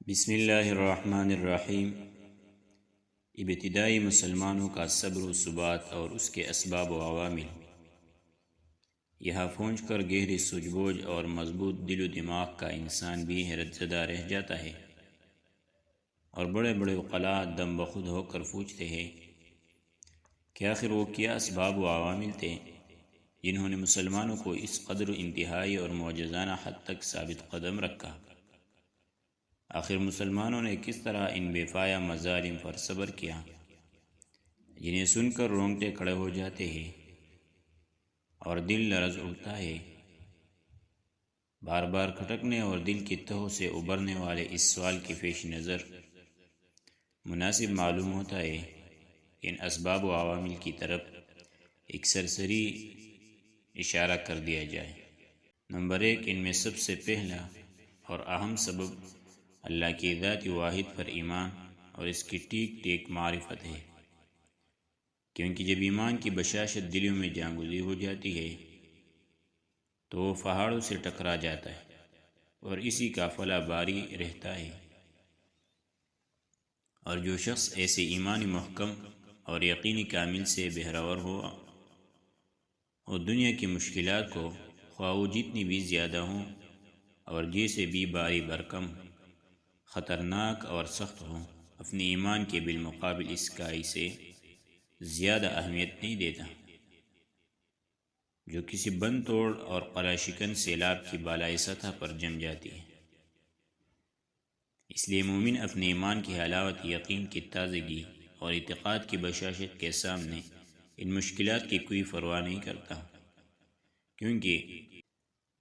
بسم اللہ الرحمن الرحیم۔ ابتدائی مسلمانوں کا صبر و ثبات اور اس کے اسباب و عوامل۔ یہاں پہنچ کر گہری سوجھ بوجھ اور مضبوط دل و دماغ کا انسان بھی حیرت زدہ رہ جاتا ہے، اور بڑے بڑے عقلاء دم بخود ہو کر پوچھتے ہیں کہ آخر وہ کیا اسباب و عوامل تھے جنہوں نے مسلمانوں کو اس قدر انتہائی اور معجزانہ حد تک ثابت قدم رکھا۔ آخر مسلمانوں نے کس طرح ان بے پایہ مظالم پر صبر کیا جنہیں سن کر رونگٹے کھڑے ہو جاتے ہیں اور دل لرز اٹھتا ہے۔ بار بار کھٹکنے اور دل کی تہوں سے ابھرنے والے اس سوال کے پیش نظر مناسب معلوم ہوتا ہے کہ ان اسباب و عوامل کی طرف ایک سرسری اشارہ کر دیا جائے۔ نمبر 1، ان میں سب سے پہلا اور اہم سبب اللہ کی ذات واحد پر ایمان اور اس کی ٹیک ٹیک معرفت ہے، کیونکہ جب ایمان کی بشاشت دلوں میں جاگزی ہو جاتی ہے تو وہ پہاڑوں سے ٹکرا جاتا ہے اور اسی کا فلا باری رہتا ہے۔ اور جو شخص ایسے ایمانی محکم اور یقینی کامل سے بہرور ہو اور دنیا کی مشکلات کو خواہ وہ جتنی بھی زیادہ ہوں اور جیسے بھی باری برکم، خطرناک اور سخت ہوں، اپنے ایمان کے بالمقابل اس کا اسے زیادہ اہمیت نہیں دیتا، جو کسی بند توڑ اور قلع شکن سیلاب کی بالائی سطح پر جم جاتی ہے۔ اس لیے مومن اپنے ایمان کی حلاوت، یقین کی تازگی اور اعتقاد کی بشاشت کے سامنے ان مشکلات کی کوئی پرواہ نہیں کرتا، کیونکہ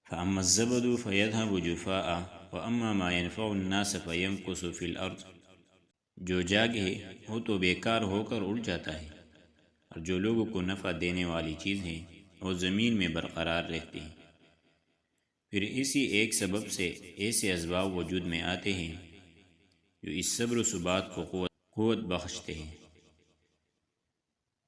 فَأَمَّا الزَّبَدُ فَيَذْهَبُ جُفَاءً وَأَمَّا مَا يَنْفَعُ النَّاسَ فَيَمْكُثُ فِي الْأَرْضِ۔ جو جاگ ہے وہ تو بیکار ہو کر اڑ جاتا ہے، اور جو لوگوں کو نفع دینے والی چیز ہے وہ زمین میں برقرار رہتی ہے۔ پھر اسی ایک سبب سے ایسے اسباب وجود میں آتے ہیں جو اس صبر و ثبات کو قوت بخشتے ہیں۔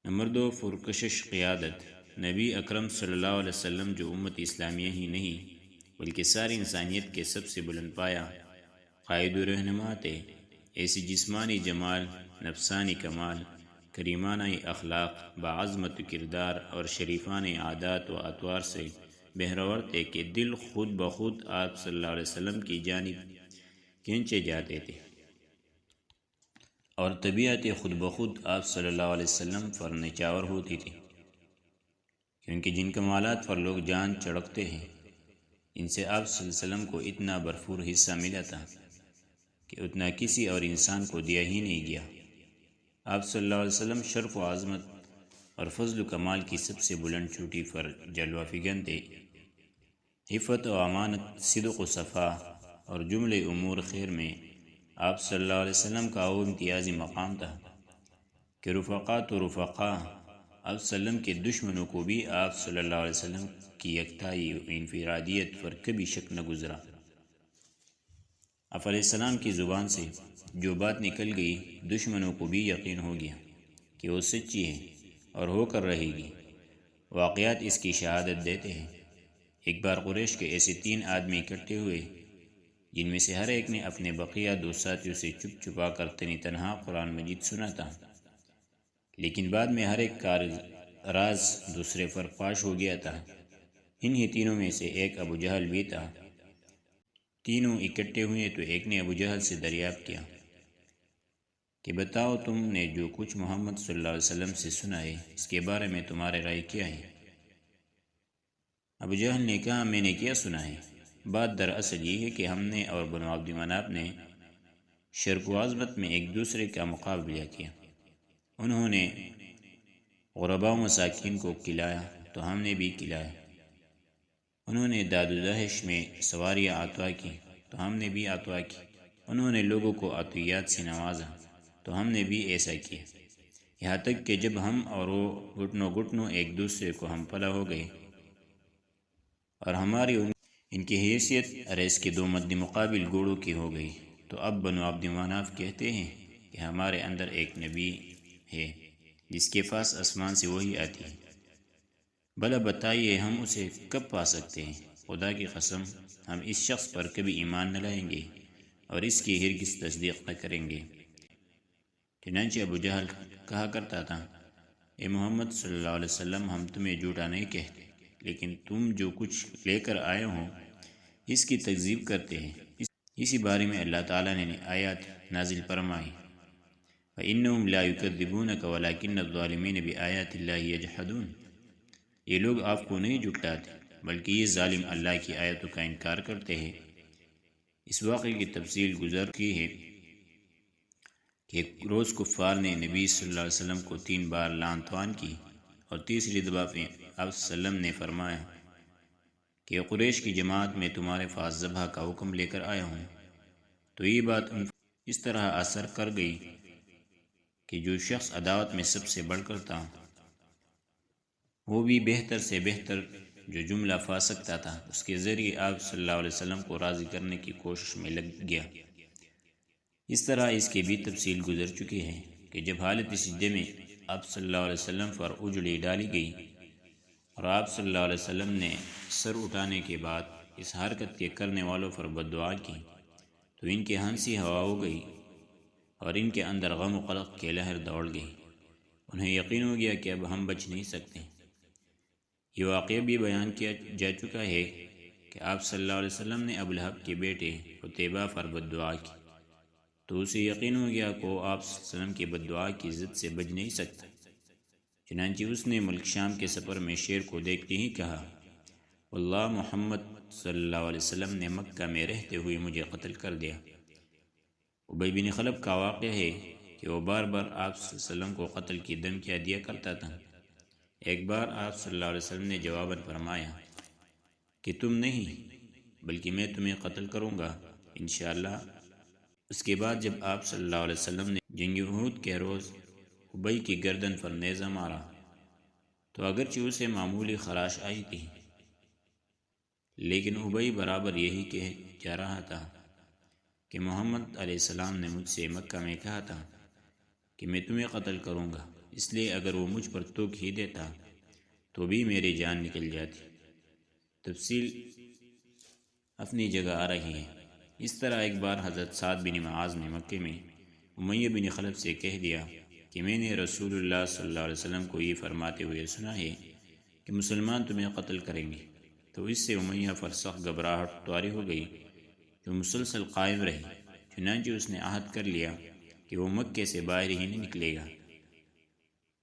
نمبر 2، پرکشش قیادت۔ نبی اکرم صلی اللہ علیہ وسلم جو امت اسلامیہ ہی نہیں بلکہ ساری انسانیت کے سب سے بلند پایہ قائد و رہنما تھے، ایسی جسمانی جمال، نفسانی کمال، کریمانہ اخلاق، باعظمت کردار اور شریفانہ عادات و اطوار سے بہرور تھے کہ دل خود بخود آپ صلی اللہ علیہ وسلم کی جانب کھینچے جاتے تھے، اور طبیعت خود بخود آپ صلی اللہ علیہ وسلم پر نچاور ہوتی تھی، کیونکہ جن کمالات پر لوگ جان چڑھتے ہیں ان سے آپ صلی اللہ علیہ وسلم کو اتنا بھرپور حصہ ملا تھا کہ اتنا کسی اور انسان کو دیا ہی نہیں گیا۔ آپ صلی اللہ علیہ وسلم شرف و عظمت اور فضل و کمال کی سب سے بلند چوٹی پر جلوہ فگن تھے۔ عفت و امانت، صدق و صفا اور جملے امور خیر میں آپ صلی اللہ علیہ وسلم کا وہ امتیازی مقام تھا کہ رفقات و رفقا آپ صلی اللہ علیہ وسلم کے دشمنوں کو بھی آپ صلی اللہ علیہ وسلم کی یکتائی و انفرادیت پر کبھی شک نہ گزرا۔ آپ علیہ السلام کی زبان سے جو بات نکل گئی دشمنوں کو بھی یقین ہو گیا کہ وہ سچی ہے اور ہو کر رہے گی۔ واقعات اس کی شہادت دیتے ہیں۔ ایک بار قریش کے ایسے 3 آدمی اکٹھے ہوئے جن میں سے ہر ایک نے اپنے بقیہ 2 ساتھیوں سے چپ چھپا کر تنہا قرآن مجید سنا تھا، لیکن بعد میں ہر ایک کا راز دوسرے پر فاش ہو گیا تھا۔ انہی تینوں میں سے ایک ابو جہل بھی تھا۔ تینوں اکٹھے ہوئے تو ایک نے ابو جہل سے دریافت کیا کہ بتاؤ، تم نے جو کچھ محمد صلی اللہ علیہ وسلم سے سنا ہے اس کے بارے میں تمہارے رائے کیا ہے؟ ابو جہل نے کہا، میں نے کیا سنا ہے؟ بات دراصل یہ ہے کہ ہم نے اور بنو عبد مناف نے شرف و عظمت میں ایک دوسرے کا مقابلہ کیا۔ انہوں نے غرباء و مساکین کو کھلایا تو ہم نے بھی کھلایا، انہوں نے داد و دہش میں سواریاں عطا کی تو ہم نے بھی عطا کی، انہوں نے لوگوں کو عطیات سے نوازا تو ہم نے بھی ایسا کیا، یہاں تک کہ جب ہم اور وہ گھٹنوں گھٹنوں ایک دوسرے کو ہم پلا ہو گئے اور ہماری ان کی حیثیت ریس کے 2 مد مقابل گھوڑوں کی ہو گئی، تو اب بنو عبد مناف کہتے ہیں کہ ہمارے اندر ایک نبی ہے جس کے پاس آسمان سے وحی آتی ہے، بھلا بتائیے ہم اسے کب پا سکتے ہیں؟ خدا کی قسم ہم اس شخص پر کبھی ایمان نہ لائیں گے اور اس کی ہرگز تصدیق نہ کریں گے۔ چنانچہ ابو جہل کہا کرتا تھا، اے محمد صلی اللہ علیہ وسلم، ہم تمہیں جھوٹا نہیں کہتے، لیکن تم جو کچھ لے کر آئے ہو اس کی تکذیب کرتے ہیں۔ اسی بارے میں اللہ تعالیٰ نے آیات نازل فرمائی، فَإِنَّهُمْ لَا يُكَذِّبُونَكَ وَلَكِنَّ الظَّالِمِينَ بِآيَاتِ اللَّهِ يَجْحَدُونَ۔ یہ لوگ آپ کو نہیں جھٹلاتے بلکہ یہ ظالم اللہ کی آیتوں کا انکار کرتے ہیں۔ اس واقعے کی تفصیل گزر کی ہے کہ ایک روز کفار نے نبی صلی اللہ علیہ وسلم کو 3 بار لعن طعن کی، اور تیسری دفعہ پہ آپ صلی اللہ علیہ وسلم نے فرمایا کہ قریش کی جماعت میں تمہارے پاس ذبح کا حکم لے کر آیا ہوں۔ تو یہ بات اس طرح اثر کر گئی کہ جو شخص عداوت میں سب سے بڑھ کر تھا وہ بھی بہتر سے بہتر جو جملہ پا سکتا تھا اس کے ذریعے آپ صلی اللہ علیہ وسلم کو راضی کرنے کی کوشش میں لگ گیا۔ اس طرح اس کی بھی تفصیل گزر چکی ہے کہ جب حالت سجدے میں آپ صلی اللہ علیہ وسلم پر اجڑی ڈالی گئی اور آپ صلی اللہ علیہ وسلم نے سر اٹھانے کے بعد اس حرکت کے کرنے والوں پر بد دعا کی تو ان کی ہنسی ہوا ہو گئی اور ان کے اندر غم و قلق کی لہر دوڑ گئی۔ انہیں یقین ہو گیا کہ اب ہم بچ نہیں سکتے۔ یہ واقعہ بھی بیان کیا جا چکا ہے کہ آپ صلی اللہ علیہ وسلم نے ابو لہب کے بیٹے عتیبہ پر بد دعا کی تو اسے یقین ہو گیا کہ وہ آپ صلی اللہ علیہ وسلم کی بد دعا کی ضد سے بچ نہیں سکتا۔ چنانچہ اس نے ملک شام کے سفر میں شیر کو دیکھتے ہی کہا، واللہ محمد صلی اللہ علیہ وسلم نے مکہ میں رہتے ہوئے مجھے قتل کر دیا۔ ابی بن خلف کا واقعہ ہے کہ وہ بار بار آپ صلی اللہ علیہ وسلم کو قتل کی دھمکیاں دیا کرتا تھا۔ ایک بار آپ صلی اللہ علیہ وسلم نے جواباً فرمایا کہ تم نہیں بلکہ میں تمہیں قتل کروں گا انشاءاللہ۔ اس کے بعد جب آپ صلی اللہ علیہ وسلم نے جنگ احد کے روز ابی کی گردن پر نیزہ مارا تو اگرچہ اسے معمولی خراش آئی تھی لیکن ابی برابر یہی کہہ جا رہا تھا کہ محمد علیہ السلام نے مجھ سے مکہ میں کہا تھا کہ میں تمہیں قتل کروں گا، اس لیے اگر وہ مجھ پر توک ہی دیتا تو بھی میری جان نکل جاتی۔ تفصیل اپنی جگہ آ رہی ہے۔ اس طرح ایک بار حضرت سعد بن معاذ نے مکے میں امیہ بن خلف سے کہہ دیا کہ میں نے رسول اللہ صلی اللہ علیہ وسلم کو یہ فرماتے ہوئے سنا ہے کہ مسلمان تمہیں قتل کریں گے، تو اس سے امیہ پر سخت گھبراہٹ طاری ہو گئی جو مسلسل قائم رہی۔ چنانچہ اس نے عہد کر لیا کہ وہ مکے سے باہر ہی نہیں نکلے گا،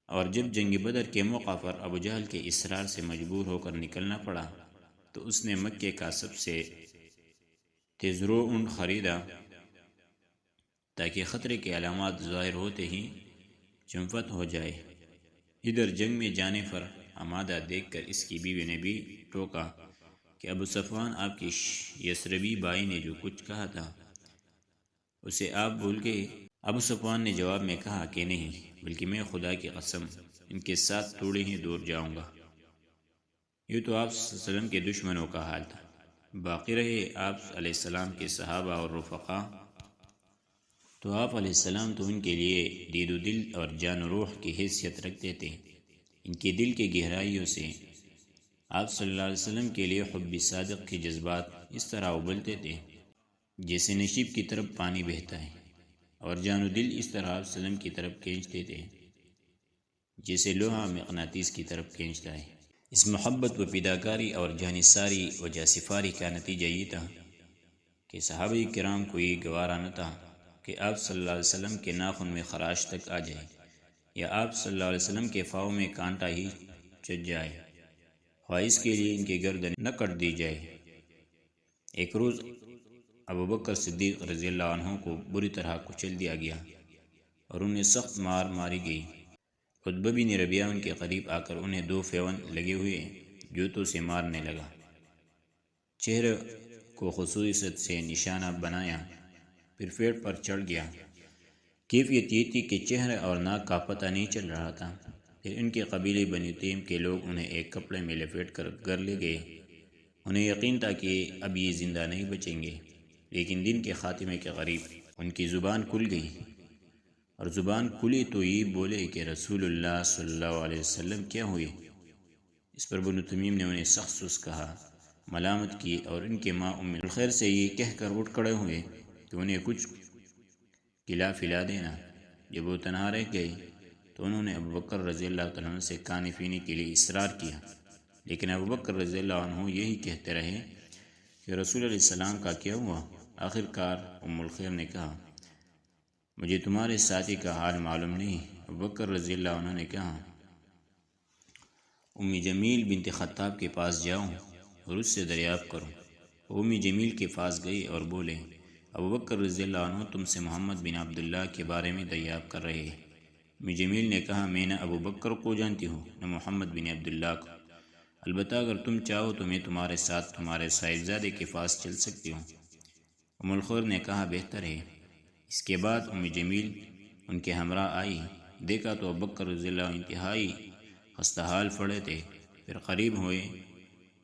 اور جب جنگ بدر کے موقع پر ابو جہل کے اصرار سے مجبور ہو کر نکلنا پڑا تو اس نے مکے کا سب سے تیز رو اونٹ خریدا تاکہ خطرے کے علامات ظاہر ہوتے ہی چنفت ہو جائے۔ ادھر جنگ میں جانے پر آمادہ دیکھ کر اس کی بیوی نے بھی ٹوکا کہ ابو صفوان آپ کی یثربی بائی نے جو کچھ کہا تھا اسے آپ بھول گئے۔ ابو صفوان نے جواب میں کہا کہ نہیں، بلکہ میں خدا کی قسم ان کے ساتھ تھوڑے ہی دور جاؤں گا۔ یہ تو آپ صلی اللہ علیہ وسلم کے دشمنوں کا حال تھا۔ باقی رہے آپ علیہ السلام کے صحابہ اور رفقا، تو آپ علیہ السلام تو ان کے لیے دید و دل اور جان و روح کی حیثیت رکھتے تھے۔ ان کے دل کی گہرائیوں سے آپ صلی اللہ علیہ وسلم کے لیے حب صادق کے جذبات اس طرح ابلتے تھے جیسے نشیب کی طرف پانی بہتا ہے، اور جان و دل اس طرح آپ صلی اللہ علیہ وسلم کی طرف کھینچتے تھے جیسے لوہا مغناطیس کی طرف کھینچتا ہے۔ اس محبت و فداکاری اور جانثاری و جاسفاری کا نتیجہ یہ تھا کہ صحابہ کرام کو یہ گوارا نہ تھا کہ آپ صلی اللہ علیہ وسلم کے ناخن میں خراش تک آ جائے یا آپ صلی اللہ علیہ وسلم کے پاؤں میں کانٹا ہی چج جائے، خواہ اس کے لیے ان کی گردن نہ کٹ دی جائے۔ ایک روز ابو بکر صدیق رضی اللہ عنہ کو بری طرح کچل دیا گیا اور انہیں سخت مار ماری گئی۔ عتبہ بن ربیعہ ان کے قریب آ کر انہیں 2 فیون لگے ہوئے جوتوں سے مارنے لگا، چہرے کو خصوصیت سے نشانہ بنایا، پھر پیٹ پر چڑھ گیا۔ کیفیت یہ تھی کہ چہرے اور ناک کا پتہ نہیں چل رہا تھا۔ پھر ان کے قبیلے بنی تیم کے لوگ انہیں ایک کپڑے میں لپیٹ کر گھر لے گئے۔ انہیں یقین تھا کہ اب یہ زندہ نہیں بچیں گے، لیکن دن کے خاتمے کے قریب ان کی زبان کھل گئی، اور زبان کھلی تو یہ بولے کہ رسول اللہ صلی اللہ علیہ وسلم کیا ہوئے؟ اس پر بنو تمیم نے انہیں سخت کہا، ملامت کی، اور ان کے ماں ام الخیر سے یہ کہہ کر اٹھ کھڑے ہوئے کہ انہیں کچھ کھلا پلا دینا۔ جب وہ تنہا رہ گئے تو انہوں نے ابوبکر رضی اللہ تعالیٰ عنہ سے کھانے پینے کے لیے اصرار کیا، لیکن ابوبکر رضی اللہ عنہ یہی کہتے رہے کہ رسول علیہ السلام کا کیا ہوا؟ آخر کار ام الخیر نے کہا مجھے تمہارے ساتھی کا حال معلوم نہیں۔ ابوبکر رضی اللہ عنہ نے کہا ام جمیل بنت خطاب کے پاس جاؤ اور اس سے دریافت کرو۔ ام جمیل کے پاس گئی اور بولے ابوبکر رضی اللہ عنہ تم سے محمد بن عبداللہ کے بارے میں دریافت کر رہے ہیں۔ ام جمیل نے کہا میں نہ ابوبکر کو جانتی ہوں نہ محمد بن عبداللہ کو، البتہ اگر تم چاہو تو میں تمہارے ساتھ تمہارے صاحبزادے کے پاس چل سکتی ہوں۔ ام الخیر نے کہا بہتر ہے۔ اس کے بعد ام جمیل ان کے ہمراہ آئی، دیکھا تو ابوبکر رضی اللہ عنہ انتہائی خستہ حال پڑے تھے۔ پھر قریب ہوئے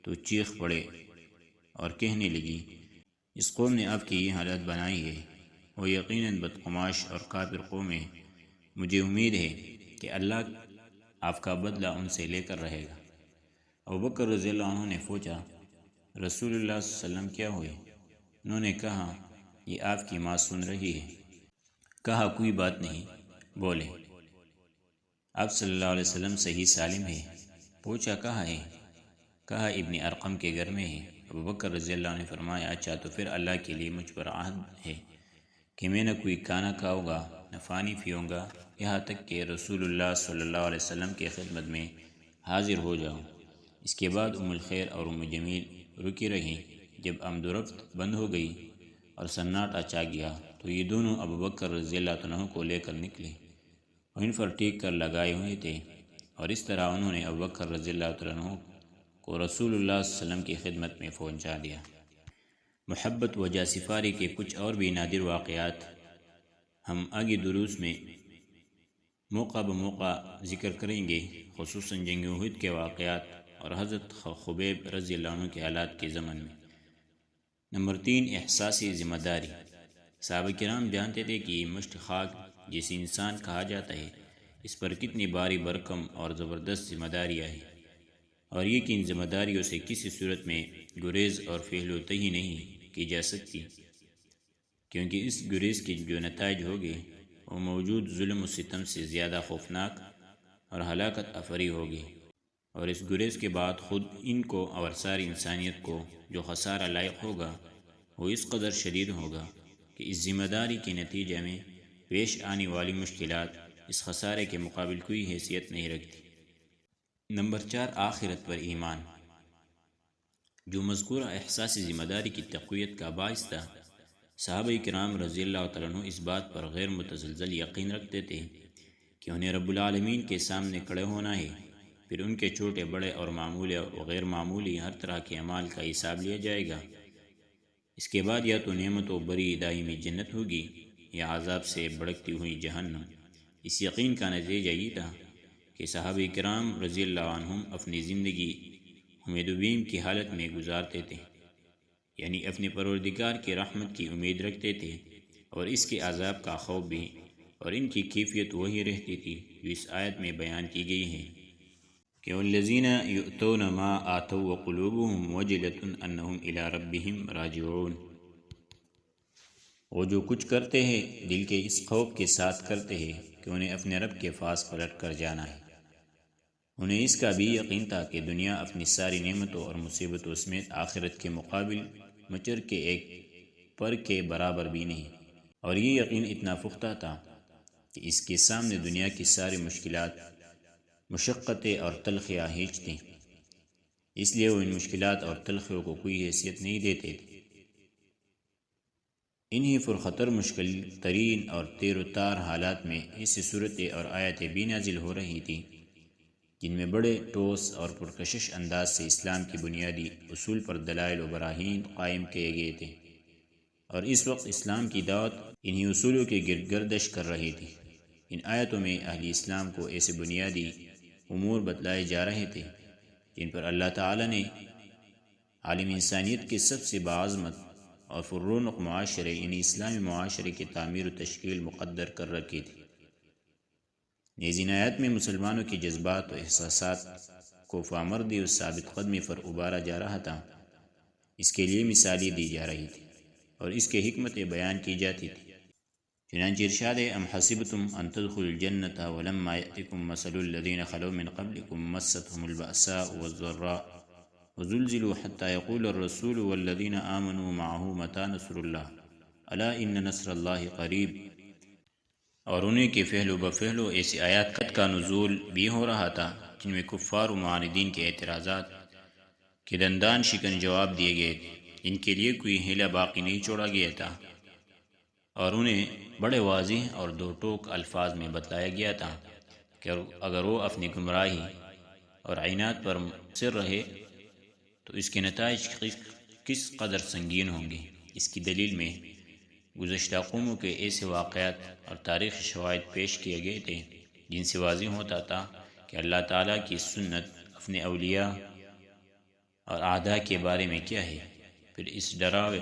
تو چیخ پڑے اور کہنے لگی اس قوم نے آپ کی یہ حالت بنائی ہے، وہ یقیناً بدقماش اور کافر قوم ہے۔ مجھے امید ہے کہ اللہ آپ کا بدلہ ان سے لے کر رہے گا۔ ابوبکر رضی اللہ عنہ نے پوچھا رسول اللہ صلی اللہ علیہ وسلم کیا ہوئے؟ انہوں نے کہا یہ آپ کی ماں سن رہی ہے۔ کہا کوئی بات نہیں، بولے آپ صلی اللہ علیہ وسلم صحیح سالم ہے؟ پوچھا کہاں ہے؟ کہا ابن ارقم کے گھر میں ہے۔ ابوبکر رضی اللہ عنہ نے فرمایا اچھا تو پھر اللہ کے لیے مجھ پر عہد ہے کہ میں نہ کوئی کھانا کھاؤں گا نہ پانی پیوں گا یہاں تک کہ رسول اللہ صلی اللہ علیہ وسلم کے خدمت میں حاضر ہو جاؤں۔ اس کے بعد ام الخیر اور ام جمیل رکی رہیں۔ جب آمد و رفت بند ہو گئی اور سناٹا چھا گیا تو یہ دونوں ابوبکر رضی اللہ عنہ کو لے کر نکلے، ان پر ٹیک کر لگائے ہوئے تھے، اور اس طرح انہوں نے ابوبکر رضی اللہ عنہ کو رسول اللہ صلی اللہ علیہ وسلم کی خدمت میں پہنچا دیا۔ محبت و جاسفاری کے کچھ اور بھی نادر واقعات ہم آگے دروس میں موقع بموقع ذکر کریں گے، خصوصاً جنگ احد کے واقعات اور حضرت خبیب رضی اللہ عنہ کے حالات کے زمن میں۔ نمبر 3 احساسی ذمہ داری۔ صحابہ کرام جانتے تھے کہ مشت خاک جسے انسان کہا جاتا ہے اس پر کتنی باری بھرکم اور زبردست ذمہ داریاں ہیں، اور یہ کہ ان ذمہ داریوں سے کسی صورت میں گریز اور فعل و تہی نہیں کی جا سکتی، کیونکہ اس گریز کے جو نتائج ہوگے وہ موجود ظلم و ستم سے زیادہ خوفناک اور ہلاکت افری ہوگی، اور اس گریز کے بعد خود ان کو اور ساری انسانیت کو جو خسارہ لائق ہوگا وہ اس قدر شدید ہوگا کہ اس ذمہ داری کے نتیجے میں پیش آنے والی مشکلات اس خسارے کے مقابل کوئی حیثیت نہیں رکھتی۔ نمبر 4 آخرت پر ایمان۔ جو مذکورہ احساسی ذمہ داری کی تقویت کا باعث تھا، صحابہ کرام رضی اللہ تعالیٰ عنہ اس بات پر غیر متزلزل یقین رکھتے تھے کہ انہیں رب العالمین کے سامنے کھڑے ہونا ہے، پھر ان کے چھوٹے بڑے اور معمولی و غیر معمولی ہر طرح کے اعمال کا حساب لیا جائے گا۔ اس کے بعد یا تو نعمت و بری دائمی جنت ہوگی یا عذاب سے بھڑکتی ہوئی جہنم۔ اس یقین کا نتیجہ یہ تھا کہ صحابہ کرام رضی اللہ عنہم اپنی زندگی امید و بیم کی حالت میں گزارتے تھے، یعنی اپنے پروردگار کی رحمت کی امید رکھتے تھے اور اس کے عذاب کا خوف بھی، اور ان کی کیفیت وہی رہتی تھی جو اس آیت میں بیان کی گئی ہے کہ والذین یؤتون ما آتوا وقلوبهم وجلة انہم الی ربہم راجعون۔ وہ جو کچھ کرتے ہیں دل کے اس خوف کے ساتھ کرتے ہیں کہ انہیں اپنے رب کے پاس پلٹ کر جانا ہے۔ انہیں اس کا بھی یقین تھا کہ دنیا اپنی ساری نعمتوں اور مصیبتوں سمیت آخرت کے مقابل مچر کے ایک پر کے برابر بھی نہیں، اور یہ یقین اتنا پختہ تھا کہ اس کے سامنے دنیا کی ساری مشکلات، مشقتیں اور تلخیاں ہیچ تھیں، اس لیے وہ ان مشکلات اور تلخیوں کو کوئی حیثیت نہیں دیتے تھے۔ انہی پرخطر مشکل ترین اور تیر و تار حالات میں ایسی صورتیں اور آیتیں بھی نازل ہو رہی تھیں جن میں بڑے ٹھوس اور پرکشش انداز سے اسلام کی بنیادی اصول پر دلائل و براہین قائم کیے گئے تھے، اور اس وقت اسلام کی دعوت انہی اصولوں کے گرد گردش کر رہی تھی۔ ان آیتوں میں اہل اسلام کو ایسے بنیادی امور بتلائے جا رہے تھے جن پر اللہ تعالی نے عالم انسانیت کے سب سے باعظمت اور پررونق معاشرے یعنی اسلامی معاشرے کی تعمیر و تشکیل مقدر کر رکھی تھی۔ نیز ان آیات میں مسلمانوں کے جذبات و احساسات کو فامردی و ثابت قدمی پر ابارا جا رہا تھا، اس کے لیے مثالیں دی جا رہی تھی۔ اور اس کے حکمتیں بیان کی جاتی تھی۔ چنانچہ ارشاد ہے ام حسبتم ان تدخلوا الجنة ولما يأتكم مثل الذين خلوا من قبلكم مستهم البأساء والضراء وزلزلوا حتى يقول الرسول والذين آمنوا معه متى نصر الله الا ان نصر الله قریب۔ اور انہیں کے فعل و بفعل و ایسی آیات کا نزول بھی ہو رہا تھا جن میں کفار و معاندین کے اعتراضات کے دندان شکن جواب دیے گئے تھے، ان کے لیے کوئی حیلہ باقی نہیں چھوڑا گیا تھا، اور انہیں بڑے واضح اور دو ٹوک الفاظ میں بتلایا گیا تھا کہ اگر وہ اپنی گمراہی اور عناد پر مصر رہے تو اس کے نتائج کس قدر سنگین ہوں گے۔ اس کی دلیل میں گزشتہ قوموں کے ایسے واقعات اور تاریخی شواہد پیش کیے گئے تھے جن سے واضح ہوتا تھا کہ اللہ تعالیٰ کی سنت اپنے اولیاء اور اعداء کے بارے میں کیا ہے۔ پھر اس ڈراوے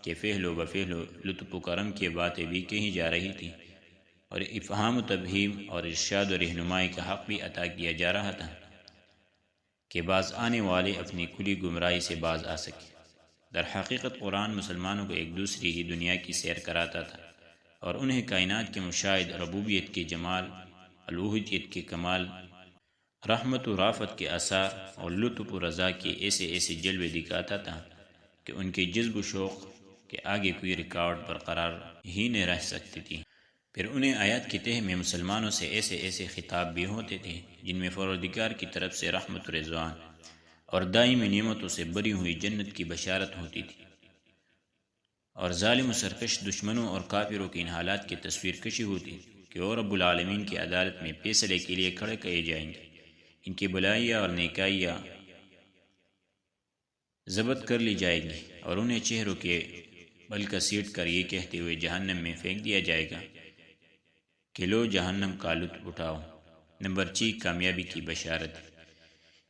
کے فعل و بفعل و لطف و کرم کی باتیں بھی کہی جا رہی تھی، اور افہام و تفہیم اور ارشاد و رہنمائی کا حق بھی عطا کیا جا رہا تھا کہ باز آنے والے اپنی کھلی گمراہی سے باز آ سکے۔ در حقیقت قرآن مسلمانوں کو ایک دوسری ہی دنیا کی سیر کراتا تھا اور انہیں کائنات کے مشاہد، ربوبیت کے جمال، الوہیت کے کمال، رحمت و رافت کے آثار اور لطف و رضا کے ایسے ایسے جلوے دکھاتا تھا کہ ان کے جذب و شوق کے آگے کوئی ریکارڈ برقرار ہی نہیں رہ سکتی تھی۔ پھر انہیں آیات کے تہہ میں مسلمانوں سے ایسے ایسے خطاب بھی ہوتے تھے جن میں پروردگار کی طرف سے رحمت و رضوان اور دائمی نعمتوں سے بری ہوئی جنت کی بشارت ہوتی تھی، اور ظالم و سرکش دشمنوں اور کافروں کے ان حالات کی تصویر کشی ہوتی کہ وہ رب العالمین کی عدالت میں فیصلے کے لیے کھڑے کیے جائیں گے، ان کی بلائیاں اور نیکائیاں ضبط کر لی جائے گی، اور انہیں چہروں کے بل گھسیٹ کر یہ کہتے ہوئے جہنم میں پھینک دیا جائے گا کہ لو جہنم کا لطف اٹھاؤ۔ نمبر 6، کامیابی کی بشارت۔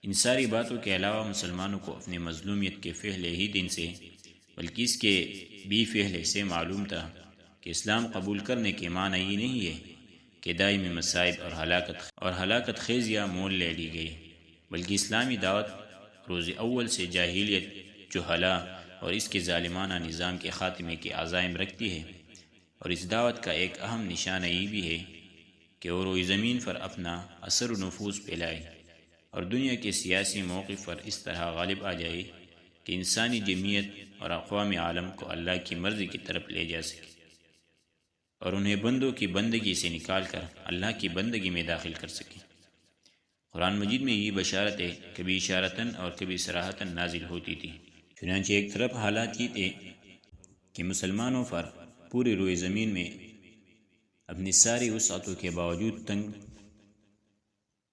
ان ساری باتوں کے علاوہ مسلمانوں کو اپنے مظلومیت کے پہلے ہی دن سے بلکہ اس کے بھی پہلے سے معلوم تھا کہ اسلام قبول کرنے کے معنی یہ نہیں ہے کہ دائمی مصائب اور ہلاکت خیزیاں مول لے لی گئی، بلکہ اسلامی دعوت روز اول سے جاہلیت، جہلا اور اس کے ظالمانہ نظام کے خاتمے کے عزائم رکھتی ہے، اور اس دعوت کا ایک اہم نشانہ یہ بھی ہے کہ وہ روئی زمین پر اپنا اثر و نفوذ پھیلائے اور دنیا کے سیاسی موقف پر اس طرح غالب آ جائے کہ انسانی جمعیت اور اقوام عالم کو اللہ کی مرضی کی طرف لے جا سکے اور انہیں بندوں کی بندگی سے نکال کر اللہ کی بندگی میں داخل کر سکے۔ قرآن مجید میں یہ بشارتیں کبھی اشارتاً اور کبھی صراحتاً نازل ہوتی تھی۔ چنانچہ ایک طرف حالات یہ تھے کہ مسلمانوں پر پوری روئے زمین میں اپنی ساری وسعتوں کے باوجود تنگ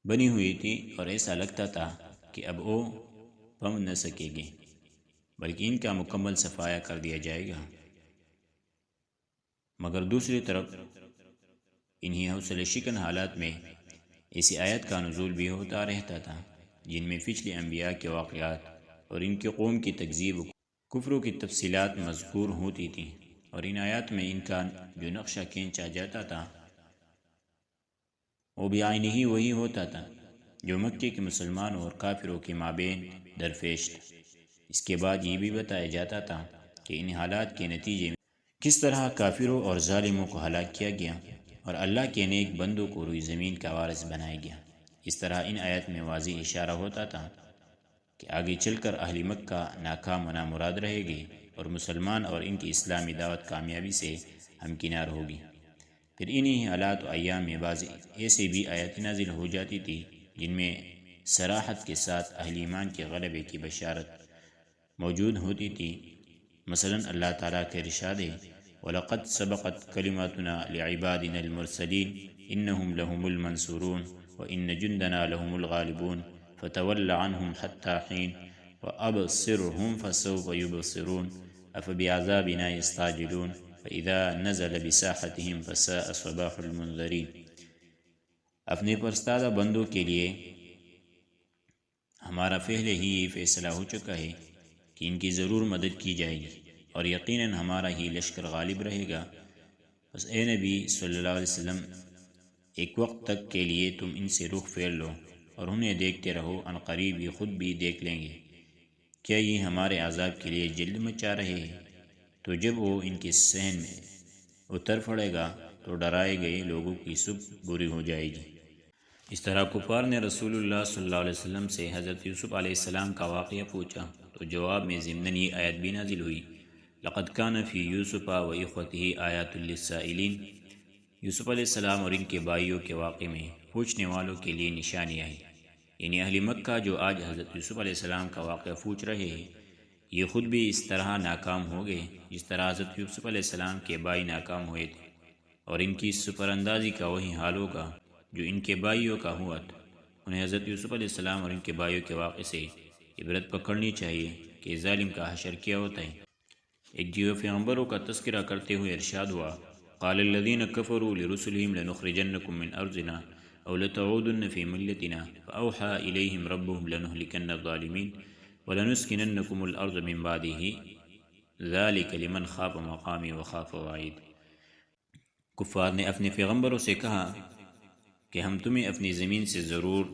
بنی ہوئی تھی، اور ایسا لگتا تھا کہ اب وہ پم نہ سکے گے بلکہ ان کا مکمل صفایا کر دیا جائے گا۔ مگر دوسری طرف انہی حوصلہ شکن حالات میں ایسی آیت کا نزول بھی ہوتا رہتا تھا جن میں پچھلے انبیاء کے واقعات اور ان کے قوم کی تکذیب و کفروں کی تفصیلات مذکور ہوتی تھیں، اور ان آیات میں ان کا جو نقشہ کھینچا جاتا تھا وہ بھی عین ہی وہی ہوتا تھا جو مکے کے مسلمانوں اور کافروں کے مابین درپیش تھا۔ اس کے بعد یہ بھی بتایا جاتا تھا کہ ان حالات کے نتیجے میں کس طرح کافروں اور ظالموں کو ہلاک کیا گیا اور اللہ کے نیک بندوں کو روئی زمین کا وارث بنایا گیا۔ اس طرح ان آیات میں واضح اشارہ ہوتا تھا کہ آگے چل کر اہل مکہ ناکام و نامراد رہے گی اور مسلمان اور ان کی اسلامی دعوت کامیابی سے ہمکنار ہوگی۔ پھر انہی حالات و ایام میں بعض ایسے بھی آیات نازل ہو جاتی تھی جن میں صراحت کے ساتھ اہل ایمان کے غلبے کی بشارت موجود ہوتی تھی۔ مثلا اللہ تعالیٰ کے ارشاد ہے وَلَقَدْ سَبَقَتْ كَلِمَاتُنَا لِعِبَادِنَا الْمُرْسَلِينَ إِنَّهُمْ لَهُمُ الْمَنْصُورُونَ وَإِنَّ جُنْدَنَا لَهُمُ الْغَالِبُونَ فَتَوَلَّ عَنْهُمْ حَتَّى حِينٍ وَأَبْصِرْهُمْ فَسَوْفَ يُبْصِرُونَ أَفَبِعَذَابِنَا يَسْتَعْجِلُونَ فَإِذَا نَزَلَ بِسَاحَتِهِمْ فَسَاءَ صَبَاحُ الْمُنذَرِينَ۔ اپنے پرستادہ بندوں کے لیے ہمارا پہلے ہی یہ فیصلہ ہو چکا ہے کہ ان کی ضرور مدد کی جائے گی، اور یقیناً ہمارا ہی لشکر غالب رہے گا۔ بس اے نبی صلی اللہ علیہ وسلم، ایک وقت تک کے لیے تم ان سے رخ پھیر لو اور انہیں دیکھتے رہو، ان قریب یہ خود بھی دیکھ لیں گے۔ کیا یہ ہمارے عذاب کے لیے جلد مچا رہے ہیں؟ تو جب وہ ان کے صحن میں اتر پڑے گا تو ڈرائے گئے لوگوں کی سب بری ہو جائے گی۔ اس طرح کفار نے رسول اللہ صلی اللہ علیہ وسلم سے حضرت یوسف علیہ السلام کا واقعہ پوچھا تو جواب میں ضمناً یہ آیت بھی نازل ہوئی، لقد کان فی یوسف و اخوتہ آیات للسائلین۔ یوسف علیہ السلام اور ان کے بھائیوں کے واقعے میں پوچھنے والوں کے لیے نشانیاں ہیں، یعنی اہل مکہ جو آج حضرت یوسف علیہ السلام کا واقعہ پوچھ رہے ہیں، یہ خود بھی اس طرح ناکام ہو گئے جس طرح حضرت یوسف علیہ السلام کے بھائی ناکام ہوئے تھے، اور ان کی سپر اندازی کا وہی حال ہوگا جو ان کے بھائیوں کا ہوا تھا۔ انہیں حضرت یوسف علیہ السلام اور ان کے بھائیوں کے واقعے سے عبرت پکڑنی چاہیے کہ ظالم کا حشر کیا ہوتا ہے۔ ایک جگہ پیغمبروں کا تذکرہ کرتے ہوئے ارشاد ہوا، قال الذين كفروا لرسلهم لنخرجنكم من ارضنا او لتعودن في ملتنا فاوحى اليهم ربهم لنهلكن الظالمين ولنسكننكم الارض من بعده ذلك لمن خاف مقامي وخاف وعید۔ کفار نے اپنے پیغمبروں سے کہا کہ ہم تمہیں اپنی زمین سے ضرور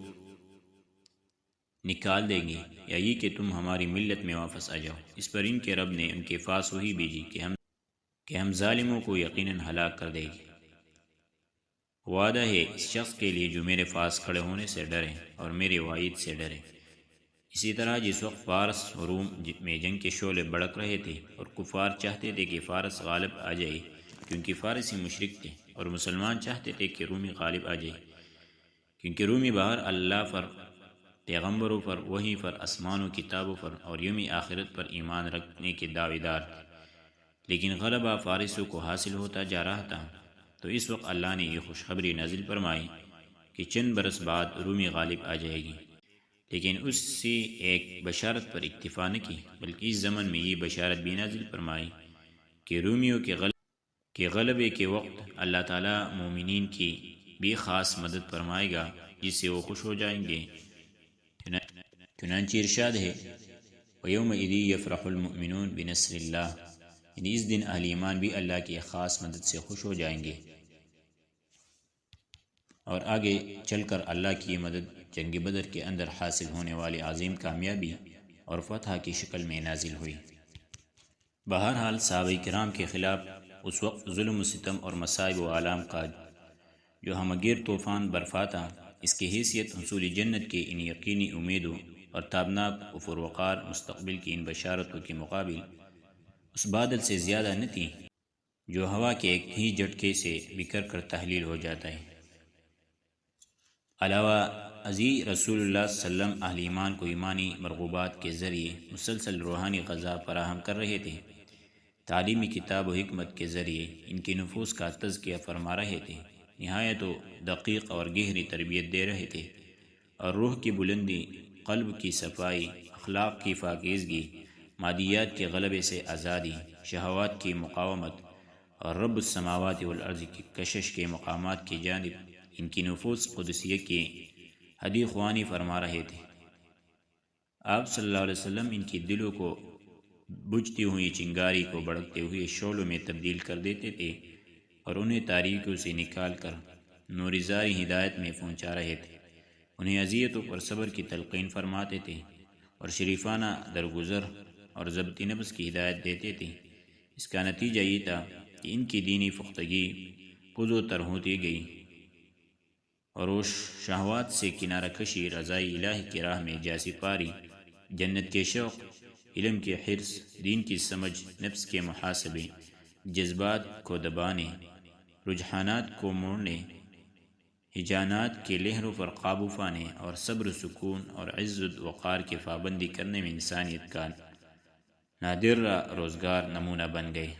نکال دیں گے، یا یہ کہ تم ہماری ملت میں واپس آ جاؤ۔ اس پر ان کے رب نے ان کے پاس وحی بھیجی کہ ہم ظالموں کو یقیناً ہلاک کر دیں گے۔ وعدہ ہے اس شخص کے لیے جو میرے پاس کھڑے ہونے سے ڈرے اور میرے وعید سے ڈرے۔ اسی طرح جس وقت فارس اور روم میں جنگ کے شعلے بڑک رہے تھے اور کفار چاہتے تھے کہ فارس غالب آ جائے کیونکہ فارسی مشرک تھے، اور مسلمان چاہتے تھے کہ رومی غالب آ جائے کیونکہ رومی باہر اللہ پر، پیغمبروں پر، وحی پر، آسمان و کتابوں پر اور یوم آخرت پر ایمان رکھنے کے دعوے دار تھے، لیکن غلبہ فارسوں کو حاصل ہوتا جا رہا تھا۔ تو اس وقت اللہ نے یہ خوشخبری نازل فرمائی کہ چند برس بعد رومی غالب آ جائے گی، لیکن اس سے ایک بشارت پر اکتفا نہ کی بلکہ اس زمن میں یہ بشارت بھی نازل فرمائی کہ رومیوں کے غلبے کے وقت اللہ تعالیٰ مومنین کی بھی خاص مدد فرمائے گا جس سے وہ خوش ہو جائیں گے۔ چنانچہ ارشاد ہے وَيَوْمَئِذٍ يَفْرَحُ الْمُؤْمِنُونَ بِنَصْرِ اللَّهِ، یعنی اس دن اہل ایمان بھی اللہ کی خاص مدد سے خوش ہو جائیں گے، اور آگے چل کر اللہ کی یہ مدد جنگ بدر کے اندر حاصل ہونے والی عظیم کامیابی اور فتح کی شکل میں نازل ہوئی۔ بہرحال صحابہ کرام کے خلاف اس وقت ظلم و ستم اور مصائب و آلام کا جو ہمگیر طوفان برپا تھا، اس کی حیثیت حصول جنت کے ان یقینی امیدوں اور تابناک و پروقار مستقبل کی ان بشارتوں کے مقابل اس بادل سے زیادہ نہ تھی جو ہوا کے ایک ہی جھٹکے سے بکھر کر تحلیل ہو جاتا ہے۔ علاوہ ازیں رسول اللہ صلی اللہ علیہ وسلم اہل ایمان کو ایمانی مرغوبات کے ذریعے مسلسل روحانی غذا فراہم کر رہے تھے، تعلیمی کتاب و حکمت کے ذریعے ان کے نفوس کا تزکیہ فرما رہے تھے، نہایت و دقیق اور گہری تربیت دے رہے تھے، اور روح کی بلندی، قلب کی صفائی، اخلاق کی پاکیزگی، مادیات کے غلبے سے آزادی، شہوات کی مقاومت اور رب السماوات والارض کی کشش کے مقامات کی جانب ان کی نفوس قدسیہ کی ہدی خوانی فرما رہے تھے۔ آپ صلی اللہ علیہ وسلم ان کی دلوں کو بجھتی ہوئی چنگاری کو بڑھتے ہوئے شعلوں میں تبدیل کر دیتے تھے اور انہیں تاریکیوں سے نکال کر نورزاری ہدایت میں پہنچا رہے تھے، انہیں اذیتوں پر صبر کی تلقین فرماتے تھے اور شریفانہ درگزر اور ضبط نفس کی ہدایت دیتے تھے۔ اس کا نتیجہ یہ تھا کہ ان کی دینی پختگی خود و تر ہوتی گئی اور وہ شہوات سے کنارہ کشی، رضائی الہی کی راہ میں جاسی پاری، جنت کے شوق، علم کے حرص، دین کی سمجھ، نفس کے محاسبے، جذبات کو دبانے، رجحانات کو موڑنے، ہجانات کے لہروں پر قابو پانے اور صبر، سکون اور عزت وقار کی پابندی کرنے میں انسانیت کا نادر روزگار نمونہ بن گئے۔